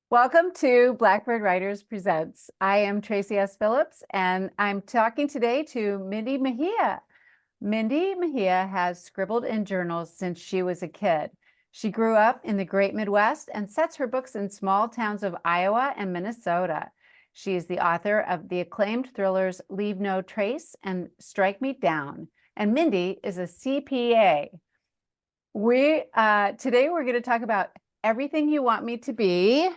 Welcome to Blackbird Writers Presents. I am Tracey S. Phillips, and I'm talking today to Mindy Mejia. Mindy Mejia has scribbled in journals since she was a kid. She grew up in the Great Midwest and sets her books in small towns of Iowa and Minnesota. She is the author of the acclaimed thrillers Leave No Trace and Strike Me Down. And Mindy is a CPA. Today we're going to talk about Everything You Want Me to Be,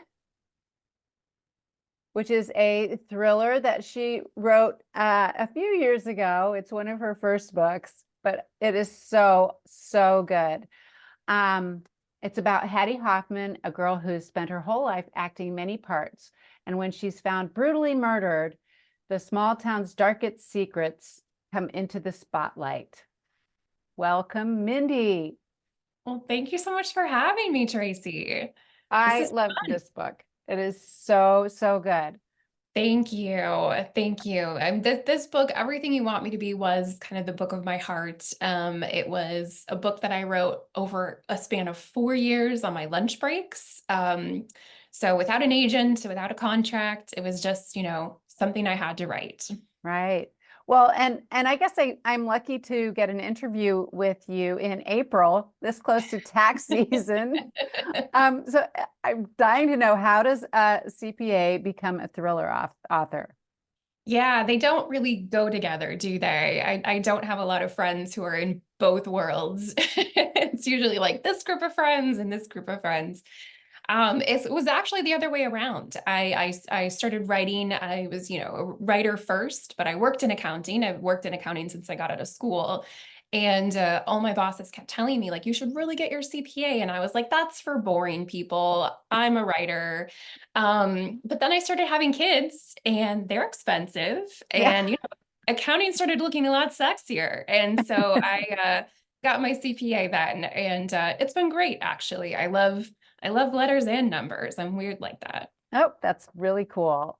which is a thriller that she wrote a few years ago. It's one of her first books, but it is so, so good. It's about Hattie Hoffman, a girl who's spent her whole life acting many parts. And when she's found brutally murdered, the small town's darkest secrets come into the spotlight. Welcome, Mindy. Well, thank you so much for having me, Tracey. This I is loved fun. this book. It is so, so good. Thank you. Thank you. This book, Everything You Want Me to Be, was kind of the book of my heart. It was a book that I wrote over a span of 4 years on my lunch breaks. So without an agent, without a contract, it was just, something I had to write. Right. Well, and I guess I'm lucky to get an interview with you in April, this close to tax season. I'm dying to know, how does a CPA become a thriller author? Yeah, they don't really go together, do they? I don't have a lot of friends who are in both worlds. It's usually like this group of friends and this group of friends. It was actually the other way around. I started writing. I was, a writer first, but I worked in accounting. I've worked in accounting since I got out of school. And all my bosses kept telling me, like, you should really get your CPA. And I was like, that's for boring people. I'm a writer. But then I started having kids and they're expensive. Yeah. And, accounting started looking a lot sexier. And so I got my CPA then. And it's been great, actually. I love letters and numbers. I'm weird like that. Oh, that's really cool.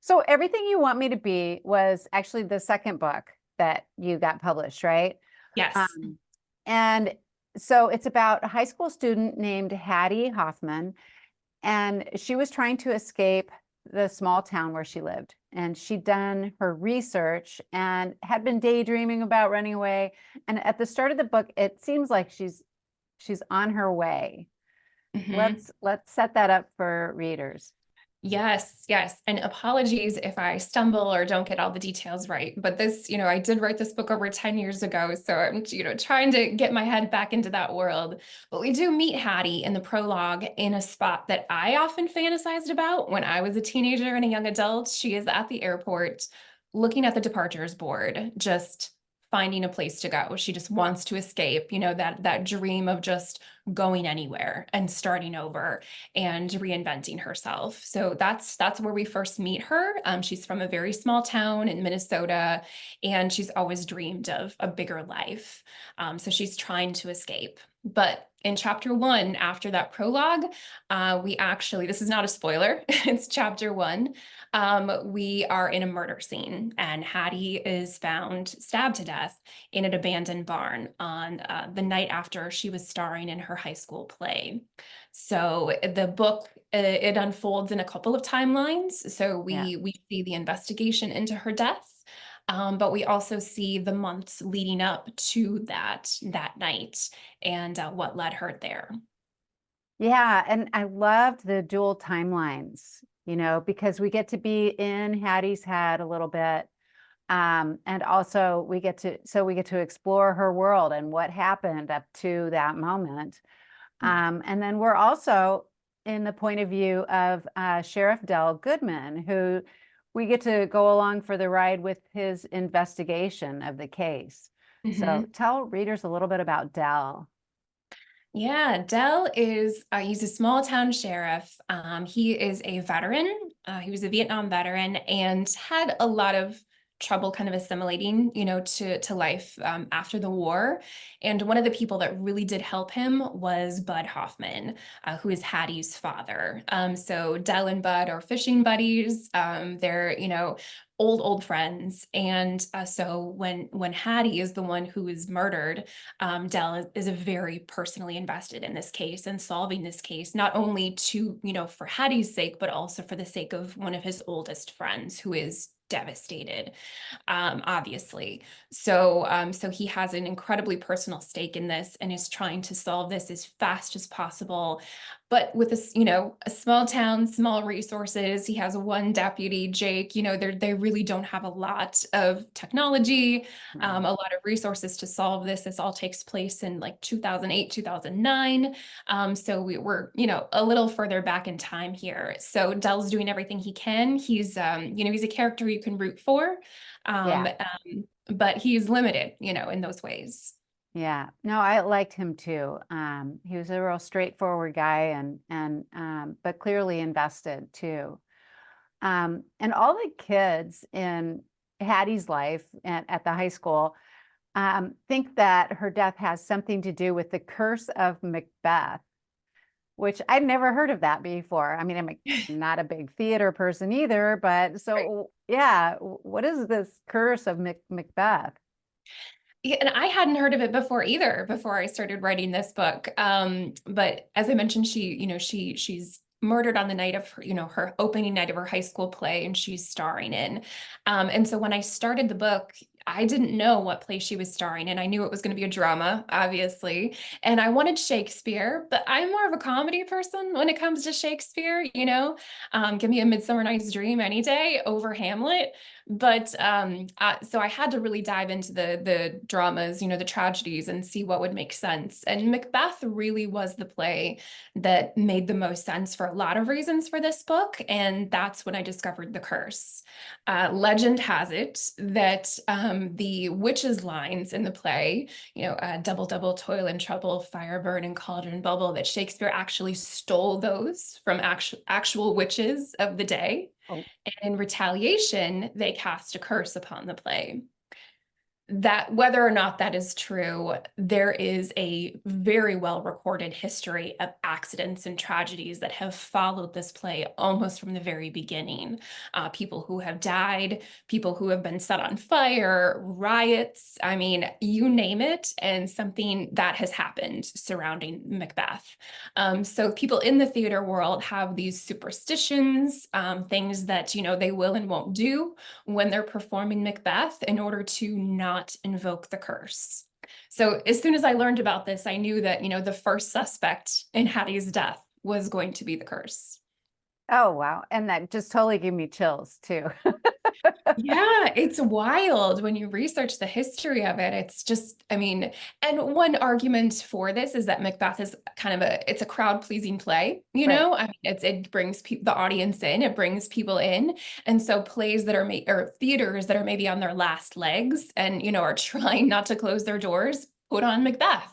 So Everything You Want Me to Be was actually the second book that you got published, right? Yes. Um, and so it's about a high school student named Hattie Hoffman, and she was trying to escape the small town where she lived. And she'd done her research and had been daydreaming about running away. And at the start of the book, it seems like she's on her way. Mhm. Let's set that up for readers. Yes, yes. And apologies if I stumble or don't get all the details right. But this, I did write this book over 10 years ago. So I'm, trying to get my head back into that world. But we do meet Hattie in the prologue in a spot that I often fantasized about when I was a teenager and a young adult. She is at the airport looking at the departures board, just finding a place to go. She just wants to escape, that dream of just going anywhere and starting over and reinventing herself. So that's where we first meet her. She's from a very small town in Minnesota, and she's always dreamed of a bigger life. So she's trying to escape. But in chapter one, after that prologue, we actually, this is not a spoiler, it's chapter one. We are in a murder scene, and Hattie is found stabbed to death in an abandoned barn on the night after she was starring in her high school play. So the book it unfolds in a couple of timelines. So Yeah. we see the investigation into her death, but we also see the months leading up to that night and what led her there. Yeah, and I loved the dual timelines, because we get to be in Hattie's head a little bit. And also we get to explore her world and what happened up to that moment. And then we're also in the point of view of Sheriff Dell Goodman, who we get to go along for the ride with his investigation of the case. So Mhm. tell readers a little bit about Dell. Yeah, Dell is, he's a small town sheriff. He is a veteran. He was a Vietnam veteran and had a lot of trouble kind of assimilating, to life after the war. And one of the people that really did help him was Bud Hoffman, who is Hattie's father. So Del and Bud are fishing buddies. They're, old friends. And so when Hattie is the one who is murdered, Del is very personally invested in this case and solving this case, not only to, for Hattie's sake, but also for the sake of one of his oldest friends who is devastated, obviously. So he has an incredibly personal stake in this and is trying to solve this as fast as possible. But with this, a small town, small resources, he has one deputy, Jake, they really don't have a lot of technology, a lot of resources to solve this. This all takes place in like 2008, 2009. So we're, a little further back in time here. So Dell's doing everything he can. He's a character you can root for, Yeah. but he's limited, in those ways. Yeah, no, I liked him too. He was a real straightforward guy but clearly invested too. And all the kids in Hattie's life at the high school think that her death has something to do with the curse of Macbeth, which I'd never heard of that before. I mean, I'm not a big theater person either, but so Right. yeah, what is this curse of Macbeth? Yeah, and I hadn't heard of it before either, before I started writing this book. But as I mentioned, she's murdered on the night of her, her opening night of her high school play, and she's starring in. And so when I started the book, I didn't know what play she was starring in. I knew it was going to be a drama, obviously, and I wanted Shakespeare, but I'm more of a comedy person when it comes to Shakespeare. Give me a Midsummer Night's Dream any day over Hamlet. But so I had to really dive into the dramas, the tragedies, and see what would make sense. And Macbeth really was the play that made the most sense for a lot of reasons for this book. And that's when I discovered the curse. Legend has it that the witches' lines in the play, double, double, toil and trouble, fire burn and cauldron bubble, that Shakespeare actually stole those from actual witches of the day. Oh, And in retaliation, they cast a curse upon the play. That whether or not that is true, there is a very well recorded history of accidents and tragedies that have followed this play almost from the very beginning. People who have died, people who have been set on fire, riots, I mean, you name it, and something that has happened surrounding Macbeth. So people in the theater world have these superstitions, things that, they will and won't do when they're performing Macbeth in order to not invoke the curse. So as soon as I learned about this, I knew that, the first suspect in Hattie's death was going to be the curse. oh wow. And that just totally gave me chills too. Yeah, it's wild when you research the history of it. It's just, I mean, and one argument for this is that Macbeth is kind of it's a crowd-pleasing play, Right. I mean, it brings the audience in, it brings people in. And so plays that are made, or theaters that are maybe on their last legs and, are trying not to close their doors, put on Macbeth.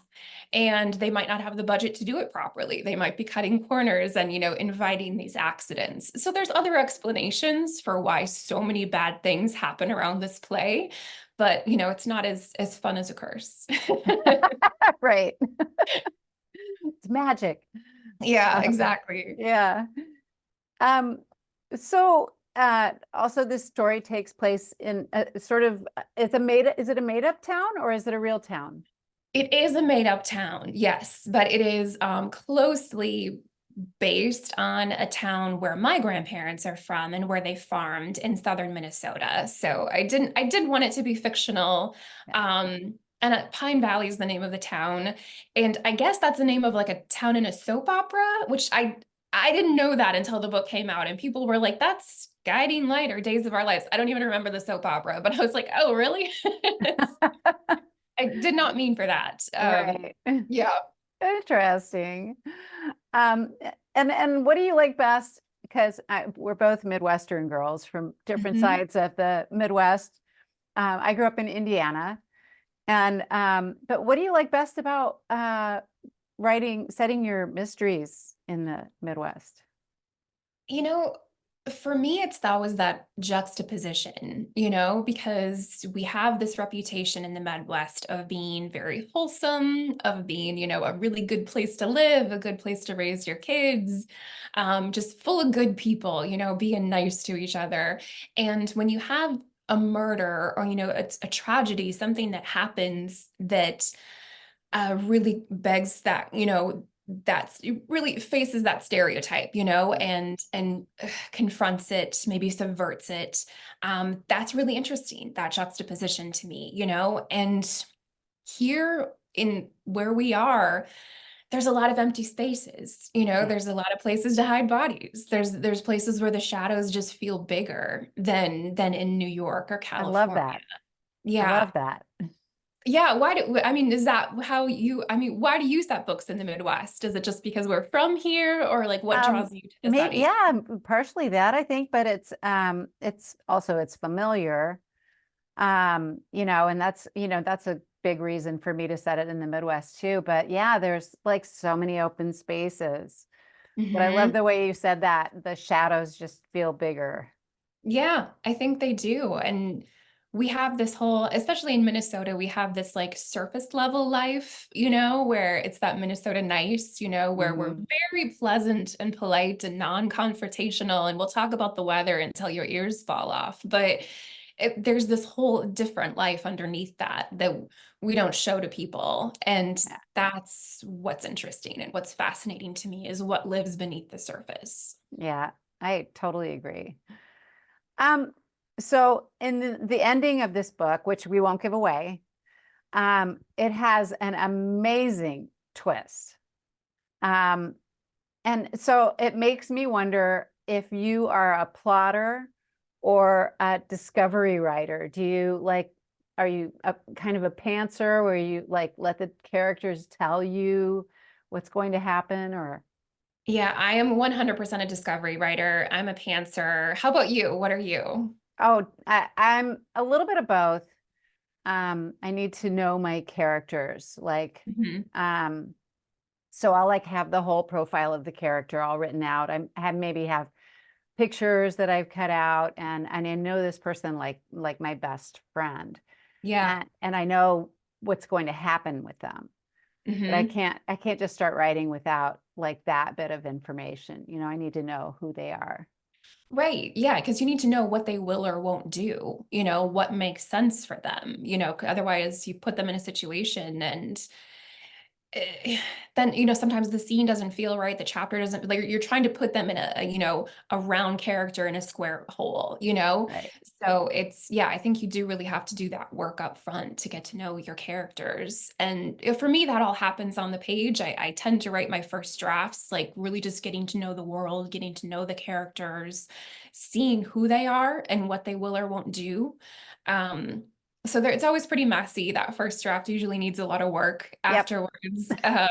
And they might not have the budget to do it properly. They might be cutting corners and, inviting these accidents. So there's other explanations for why so many bad things happen around this play, but it's not as fun as a curse. Right. It's magic. Yeah, Um, exactly. yeah. Um, so also this story takes place in a sort of is it a made up town or is it a real town? It is a made up town, yes, but it is closely based on a town where my grandparents are from and where they farmed in southern Minnesota. So I did want it to be fictional. Yeah. And Pine Valley is the name of the town. And I guess that's the name of like a town in a soap opera, which I didn't know that until the book came out. And people were like, that's Guiding Light or Days of Our Lives. I don't even remember the soap opera, but I was like, oh, really? I did not mean for that. Right. Yeah. Interesting. And what do you like best? Because we're both Midwestern girls from different Mhm. sides of the Midwest. I grew up in Indiana, and but what do you like best about setting your mysteries in the Midwest? You know, For me, it's that was that juxtaposition, because we have this reputation in the Midwest of being very wholesome, of being, a really good place to live, a good place to raise your kids, just full of good people, being nice to each other. And when you have a murder or, a tragedy, something that happens that really begs that, that's it really faces that stereotype, and confronts it, maybe subverts it. That's really interesting, that juxtaposition to me, and here in where we are, there's a lot of empty spaces, Yeah, there's a lot of places to hide bodies. There's places where the shadows just feel bigger than in New York or I love California. that. I Yeah. love that. Yeah, I mean, is that how why do you set books in the Midwest? Is it just because we're from here, or like what draws you to the Maybe, setting? yeah, partially that I think, but it's also it's familiar. And that's a big reason for me to set it in the Midwest too. But yeah, there's like so many open spaces. But I love Hmm. the way you said that the shadows just feel bigger. Yeah, I think they do. And we have this whole, especially in Minnesota, we have this like surface level life, where it's that Minnesota nice, where we're Hmm. very pleasant and polite and non-confrontational. And we'll talk about the weather until your ears fall off. But there's this whole different life underneath that we don't show to people. And Yeah, that's what's interesting and what's fascinating to me is what lives beneath the surface. yeah, I totally agree. Um, so in the ending of this book, which we won't give away, it has an amazing twist. Um, and so it makes me wonder if you are a plotter or a discovery writer. Are you a kind of a pantser where you like let the characters tell you what's going to happen or, Yeah, I am 100% a discovery writer. I'm a pantser. How about you? What are you? oh, I'm a little bit of both. I need to know my characters, Mhm. um, so I'll like have the whole profile of the character all written out. Maybe have pictures that I've cut out and I know this person like my best friend. Yeah. And I know what's going to happen with them. But Hmm. I can't just start writing without like that bit of information. I need to know who they are. Right. Yeah, because you need to know what they will or won't do, what makes sense for them, otherwise you put them in a situation and then sometimes the scene doesn't feel right, the chapter doesn't, like you're trying to put them in a round character in a square hole, Right. so yeah, I think you do really have to do that work up front to get to know your characters. And for me that all happens on the page. I tend to write my first drafts like really just getting to know the world, getting to know the characters, seeing who they are and what they will or won't do. um so it's always pretty messy. That first draft usually needs a lot of work Yep. afterwards. And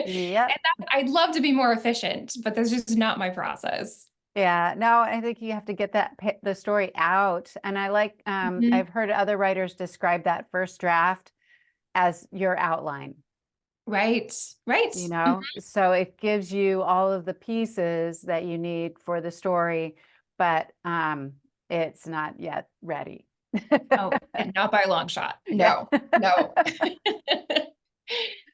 Yep. I'd love to be more efficient, but that's just not my process. Yeah. No, I think you have to get the story out. And Mhm. I've heard other writers describe that first draft as your outline. Right, right. So it gives you all of the pieces that you need for the story, but it's not yet ready. Oh, and not by a long shot. Yeah. No, no.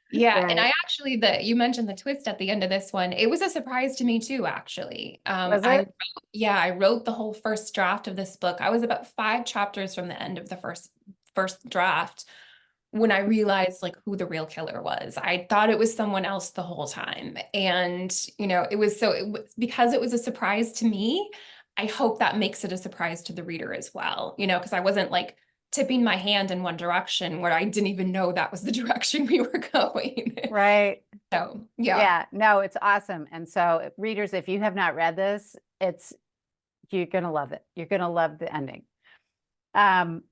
Yeah, and Right. I actually you mentioned the twist at the end of this one. It was a surprise to me too, actually. Was it? Yeah, I wrote the whole first draft of this book. I was about 5 chapters from the end of the first draft when I realized like who the real killer was. I thought it was someone else the whole time. And, it was because it was a surprise to me. I hope that makes it a surprise to the reader as well, because I wasn't like tipping my hand in one direction where I didn't even know that was the direction we were going. Right. So, yeah. Yeah. No, it's awesome. And so, readers, if you have not read this, you're gonna love it. You're gonna love the ending. Um,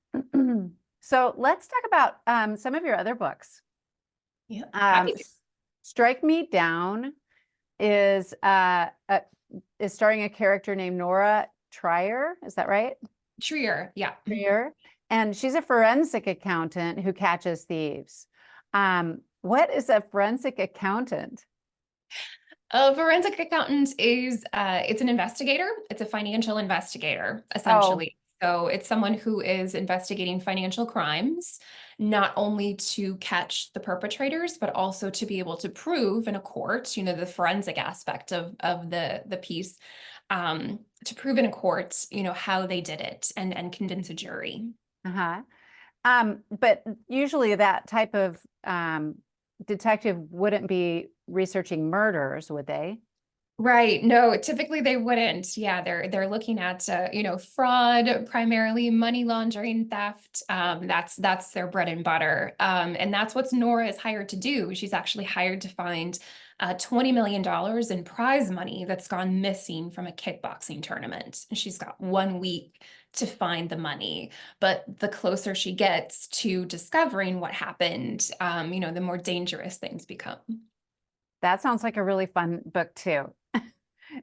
so let's talk about some of your other books. Yeah. Happy Um, to. Strike Me Down is is starring a character named Nora Trier. Is that right? Trier. Yeah. Trier, and she's a forensic accountant who catches thieves. What is a forensic accountant? A forensic accountant is it's an investigator. It's a financial investigator, Oh, essentially. So it's someone who is investigating financial crimes, not only to catch the perpetrators, but also to be able to prove in a court, the forensic aspect of the piece, to prove in a court, how they did it and convince a jury. uh-huh. But usually that type of detective wouldn't be researching murders, would they? Right. No, typically they wouldn't. Yeah, they're looking at fraud, primarily money laundering, theft. That's their bread and butter. And that's what Nora is hired to do. She's actually hired to find $20 million in prize money that's gone missing from a kickboxing tournament. And she's got 1 week to find the money. But the closer she gets to discovering what happened, the more dangerous things become. That sounds like a really fun book too.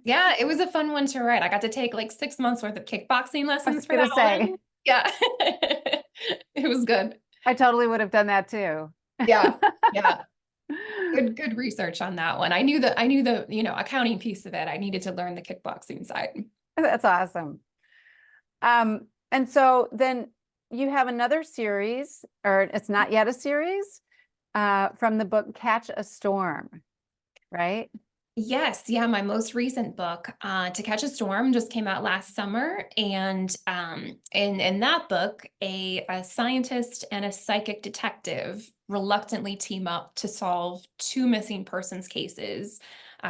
Yeah, it was a fun one to write. I got to take like 6 months worth of kickboxing I was lessons for gonna that say, one. Yeah. It was good. I totally would have done that too. Yeah. Yeah. Good research on that one. I knew the, accounting piece of it. I needed to learn the kickboxing side. That's awesome. And so then you have another series, or it's not yet a series, from the book Catch a Storm, right? Yes, yeah, my most recent book, To Catch a Storm, just came out last summer, and in that book, a scientist and a psychic detective reluctantly team up to solve two missing persons cases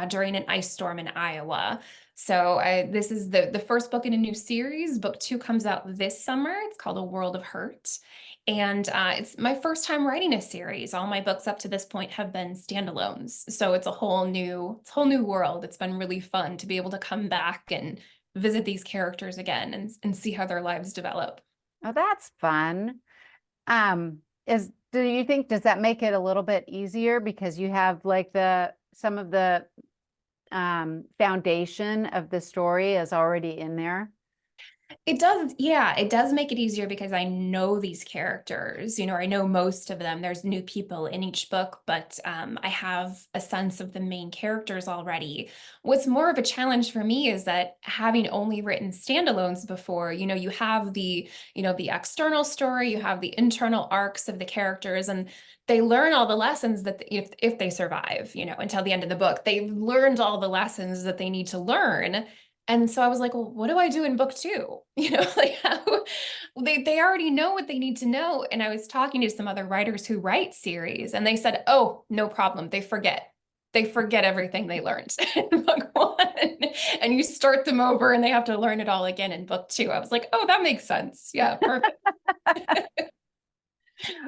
during an ice storm in Iowa. So this is the first book in a new series. Book two comes out this summer. It's called A World of Hurt. And it's my first time writing a series. All my books up to this point have been standalones. So it's a whole new world. It's been really fun to be able to come back and visit these characters again and see how their lives develop. Oh, that's fun. Do you think, does that make it a little bit easier because you have like some of the foundation of the story is already in there? It does, yeah, it does make it easier because I know these characters. I know most of them. There's new people in each book, but I have a sense of the main characters already. What's more of a challenge for me is that having only written standalones before, you have the external story, you have the internal arcs of the characters, and they learn all the lessons that if they survive, until the end of the book, they've learned all the lessons that they need to learn. And so I was like, well, what do I do in book two? Like how they already know what they need to know. And I was talking to some other writers who write series, and they said, oh, no problem. They forget. They forget everything they learned in book one. And you start them over and they have to learn it all again in book two. I was like, oh, that makes sense. Yeah, perfect.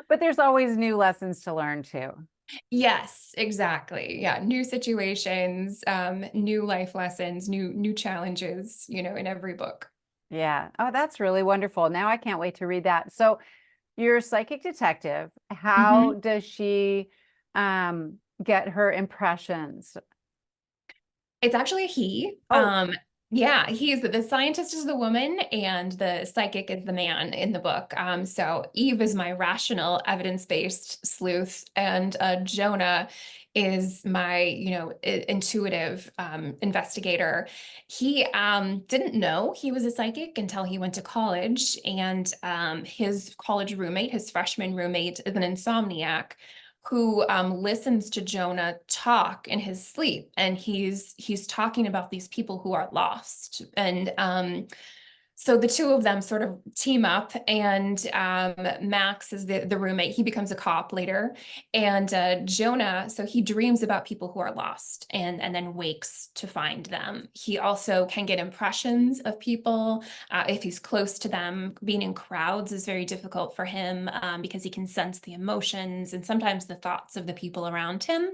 But there's always new lessons to learn too. Yes, exactly. Yeah, new situations, new life lessons, new challenges, in every book. Yeah. Oh, that's really wonderful. Now I can't wait to read that. So you're a psychic detective. How Mhm. does she get her impressions? It's actually a he. Oh, Yeah, he's the scientist is the woman and the psychic is the man in the book. So Eve is my rational, evidence-based sleuth, and Jonah is my, intuitive investigator. He didn't know he was a psychic until he went to college, and his college roommate, his freshman roommate, is an insomniac who listens to Jonah talk in his sleep, and he's talking about these people who are lost, and so the two of them sort of team up, and Max is the roommate. He becomes a cop later, and Jonah, so he dreams about people who are lost and then wakes to find them. He also can get impressions of people if he's close to them. Being in crowds is very difficult for him because he can sense the emotions and sometimes the thoughts of the people around him.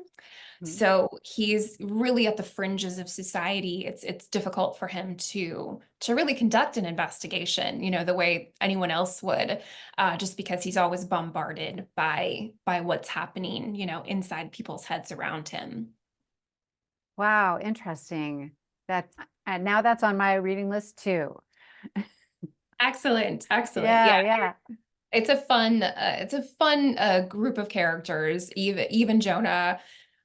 mhm. So he's really at the fringes of society. It's difficult for him to really conduct an investigation, the way anyone else would, just because he's always bombarded by what's happening, inside people's heads around him. Wow, interesting. That and now that's on my reading list too. Excellent, excellent. Yeah, Yeah, yeah. it's a fun group of characters. Even Jonah.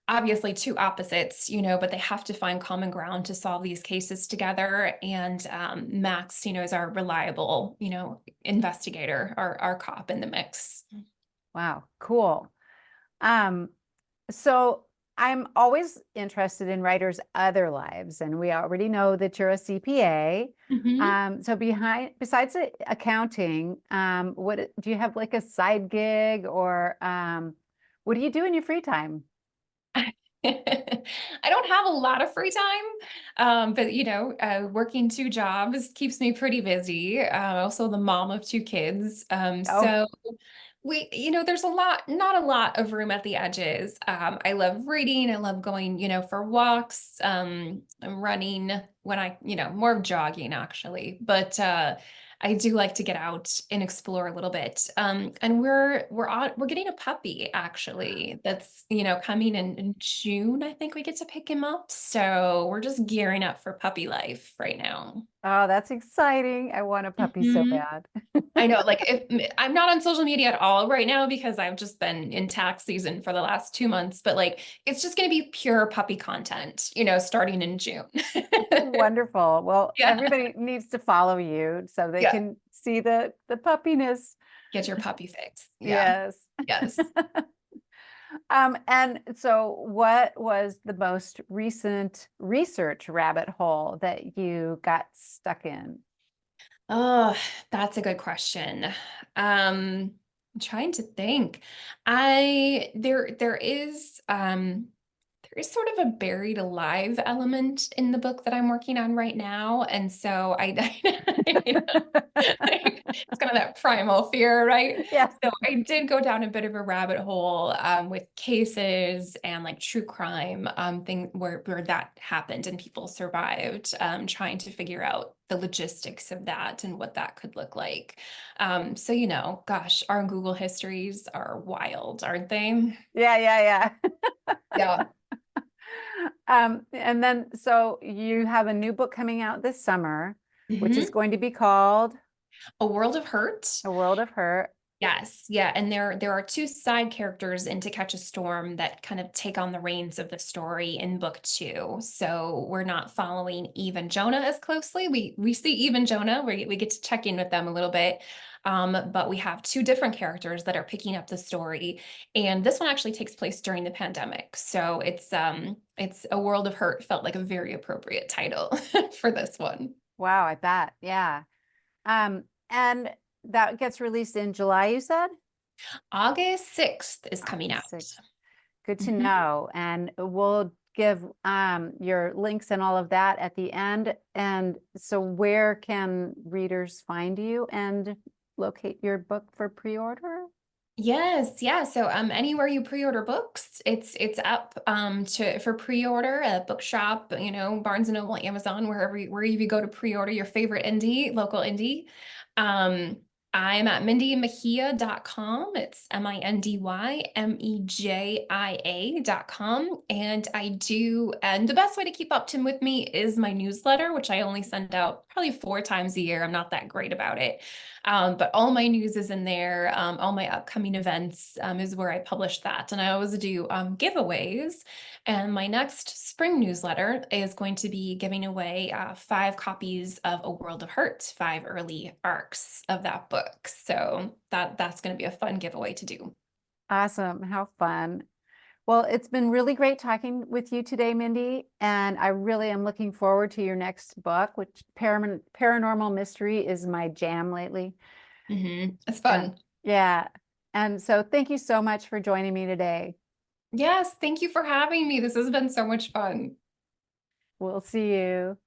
obviously two opposites, but they have to find common ground to solve these cases together. And Max, is our reliable, investigator, our cop in the mix. Wow, cool. Um, so I'm always interested in writers' other lives, and we already know that you're a CPA. Mhm. So besides accounting, what do you have, like a side gig, or what do you do in your free time? I don't have a lot of free time, but working two jobs keeps me pretty busy. Also the mom of two kids. Oh, So there's not a lot of room at the edges. I love reading. I love going, for walks, and running when more of jogging actually, but, I do like to get out and explore a little bit. And we're getting a puppy actually. That's coming in June. I think we get to pick him up. So we're just gearing up for puppy life right now. oh, that's exciting. I want a puppy so Mhm. bad. I know, like if I'm not on social media at all right now because I've just been in tax season for the last 2 months, but like it's just going to be pure puppy content, starting in June. Wonderful. Well, Yeah, everybody needs to follow you so they yeah. can see the puppiness. Get your puppy fix. Yeah. Yes. Yes. And so what was the most recent research rabbit hole that you got stuck in? Oh, that's a good question. I'm trying to think. I there is sort of a buried alive element in the book that I'm working on right now. And so it's kind of that primal fear, right? Yes. So I did go down a bit of a rabbit hole with cases and like true crime thing where that happened and people survived, trying to figure out the logistics of that and what that could look like. So gosh, our Google histories are wild, aren't they? Yeah, yeah, Yeah. yeah. And then so you have a new book coming out this summer, which is Mhm. going to be called A World of Hurt. A World of Hurt. Yes, yeah, and there are two side characters in To Catch a Storm that kind of take on the reins of the story in book two. So we're not following Eve and Jonah as closely. We see Eve and Jonah, we get to check in with them a little bit. But we have two different characters that are picking up the story, and this one actually takes place during the pandemic. So it's A World of Hurt felt like a very appropriate title for this one. Wow, I bet. Yeah. And that gets released in July, you said? August 6th is coming August out. 6th. Good to Mhm. know. And we'll give your links and all of that at the end. And so where can readers find you and locate your book for pre-order? Yes, yeah. So anywhere you pre-order books, it's up to for pre-order at Bookshop, Barnes and Noble, Amazon, wherever you go to pre-order your favorite local indie. Um I'm at mindymejia.com. It's MindyMejia.com. And the best way to keep up to with me is my newsletter, which I only send out probably 4 times a year. I'm not that great about it. But all my news is in there. All my upcoming events is where I publish that. And I always do giveaways. And my next spring newsletter is going to be giving away 5 copies of A World of Hurt, 5 early arcs of that book. So that's going to be a fun giveaway to do. Awesome. How fun. Well, it's been really great talking with you today, Mindy, and I really am looking forward to your next book, which paranormal mystery is my jam lately. It's And fun. yeah, and so thank you so much for joining me today. Yes, thank you for having me. This has been so much fun. We'll see you.